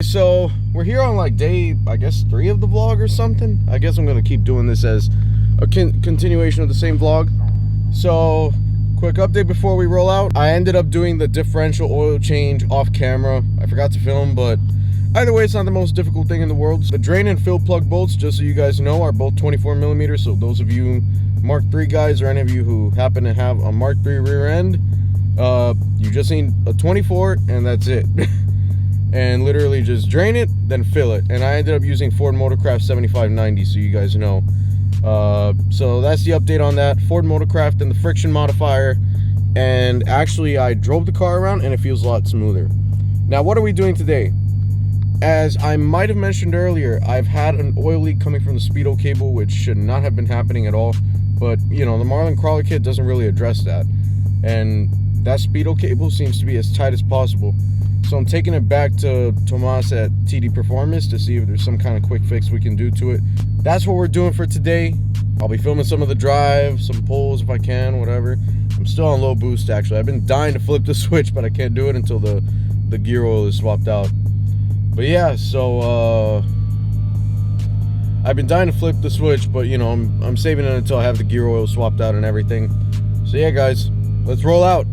so we're here on like day, I guess 3 of the vlog or something. I guess I'm gonna keep doing this as a continuation of the same vlog. So quick update before we roll out. I ended up doing the differential oil change off camera. I forgot to film, but either way, it's not the most difficult thing in the world. The drain and fill plug bolts, just so you guys know, are both 24 millimeters. So those of you Mark III guys, or any of you who happen to have a Mark III rear end, you just need a 24 and that's it. And literally just drain it, then fill it. And I ended up using Ford Motorcraft 7590, so you guys know. So that's the update on that. Ford Motorcraft and the friction modifier. And actually, I drove the car around and it feels a lot smoother. Now, what are we doing today? As I might have mentioned earlier, I've had an oil leak coming from the speedo cable, which should not have been happening at all. But, you know, the Marlin Crawler kit doesn't really address that. And that speedo cable seems to be as tight as possible. So I'm taking it back to Tomas at TD Performance to see if there's some kind of quick fix we can do to it. That's what we're doing for today. I'll be filming some of the drive, some pulls if I can, whatever. I'm still on low boost actually. I've been dying to flip the switch, but I can't do it until the gear oil is swapped out. But yeah, so I've been dying to flip the switch, but you know, I'm saving it until I have the gear oil swapped out and everything. So yeah guys, let's roll out.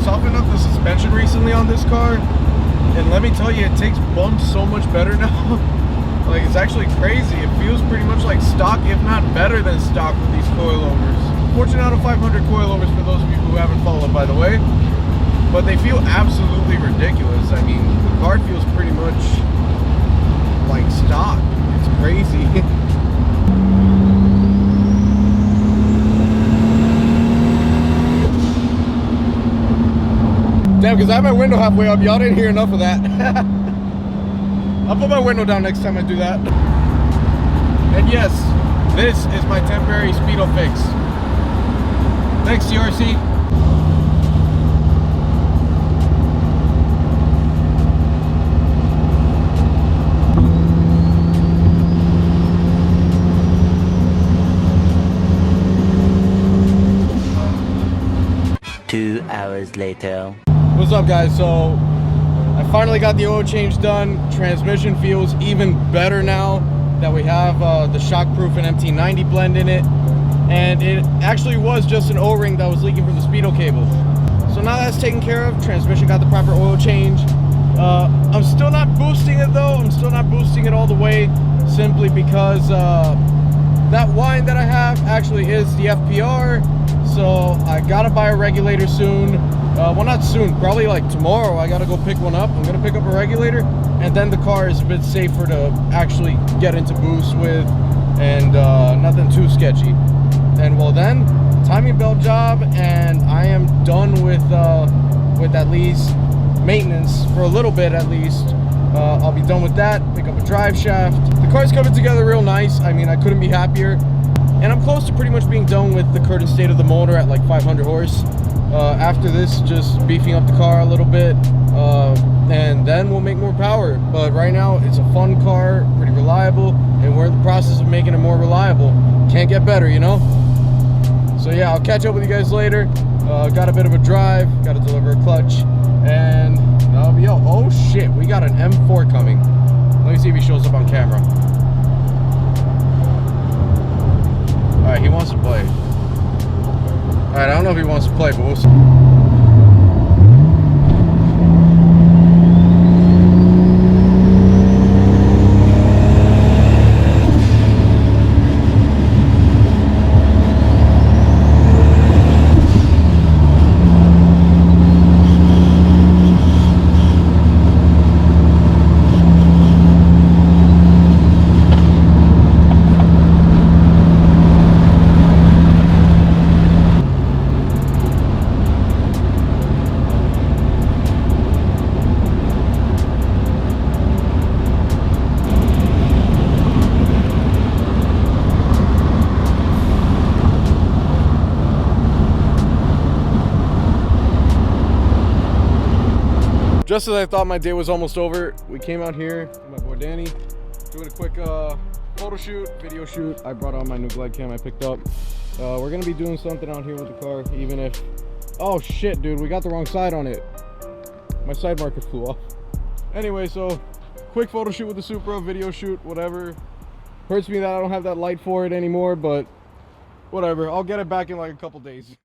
Softened up the suspension recently on this car, and let me tell you, it takes bumps so much better now. Like, it's actually crazy. It feels pretty much like stock, if not better than stock, with these coilovers. Fortune out of 500 coilovers for those of you who haven't followed, by the way. But they feel absolutely ridiculous. I mean, the car feels pretty much like stock. It's crazy. Damn, because I have my window halfway up. Y'all didn't hear enough of that. I'll put my window down next time I do that. And yes, this is my temporary speedo fix. Thanks, CRC. Two hours later. What's up guys? So I finally got the oil change done. Transmission feels even better now that we have the shockproof and MT90 blend in it, and it actually was just an O-ring that was leaking from the speedo cable. So now that's taken care of. Transmission got the proper oil change. I'm still not boosting it though. I'm still not boosting it all the way, simply because that whine that I have actually is the FPR. So I gotta buy a regulator soon. Well, not soon, probably like tomorrow. I gotta go pick one up. I'm gonna pick up a regulator, and then the car is a bit safer to actually get into boost with, and nothing too sketchy. And well then, timing belt job, and I am done with at least maintenance for a little bit at least. I'll be done with that, pick up a drive shaft. The car's coming together real nice. I mean, I couldn't be happier. And I'm close to pretty much being done with the current state of the motor at like 500 horse. After this, just beefing up the car a little bit, and then we'll make more power. But right now, it's a fun car, pretty reliable, and we're in the process of making it more reliable. Can't get better, you know? So yeah, I'll catch up with you guys later. Got a bit of a drive, got to deliver a clutch, and yo, oh shit, we got an M4 coming. Let me see if he shows up on camera. Alright, he wants to play. Alright, I don't know if he wants to play, but we'll see. Just as I thought my day was almost over, we came out here with my boy Danny, doing a quick photo shoot, video shoot. I brought on my new glide cam I picked up. We're gonna be doing something out here with the car, even if... Oh shit, dude, we got the wrong side on it. My side marker flew off. Anyway, so quick photo shoot with the Supra, video shoot, whatever. Hurts me that I don't have that light for it anymore, but whatever. I'll get it back in like a couple days.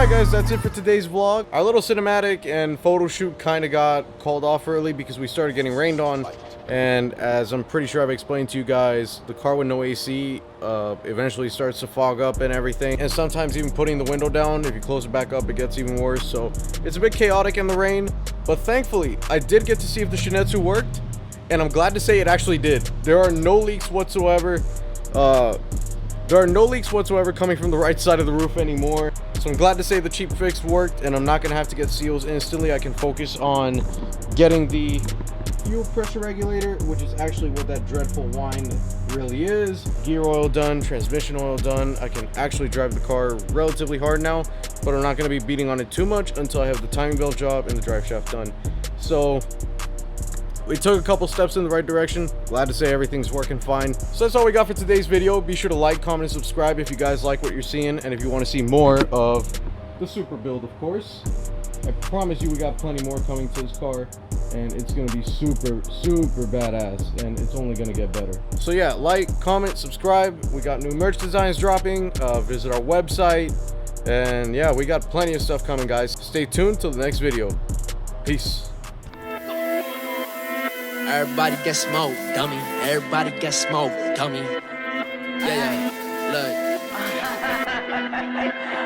Guys, that's it for today's vlog. Our little cinematic and photo shoot kind of got called off early because we started getting rained on, and as I'm pretty sure I've explained to you guys, the car with no AC eventually starts to fog up and everything, and sometimes even putting the window down, if you close it back up, it gets even worse. So it's a bit chaotic in the rain, but thankfully I did get to see if the Shinetsu worked, and I'm glad to say it actually did. There are no leaks whatsoever. Coming from the right side of the roof anymore. So I'm glad to say the cheap fix worked, and I'm not gonna have to get seals instantly. I can focus on getting the fuel pressure regulator, which is actually what that dreadful whine really is. Gear oil done, transmission oil done. I can actually drive the car relatively hard now, but I'm not gonna be beating on it too much until I have the timing belt job and the drive shaft done. So we took a couple steps in the right direction. Glad to say everything's working fine. So that's all we got for today's video. Be sure to like, comment, and subscribe if you guys like what you're seeing, and if you want to see more of the Supra build, of course. I promise you we got plenty more coming to this car, and it's going to be super badass, and it's only going to get better. So yeah, like, comment, subscribe. We got new merch designs dropping. Visit our website, and yeah, we got plenty of stuff coming, guys. Stay tuned till the next video. Peace. Everybody get smoked, dummy. Everybody get smoked, dummy. Yeah,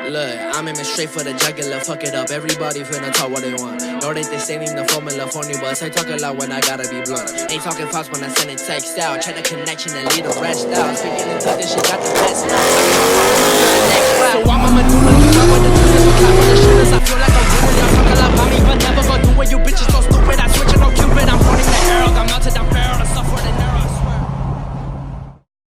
look, I'm aiming straight for the jugular, fuck it up. Everybody finna talk what they want. Know that they stating the formula for me, but I talk a lot when I gotta be blunt. Ain't talking fast when I send it text out. Check the connection and leave the rest out. Speaking into this shit, got the best out. So I'm a medulla, you talk with the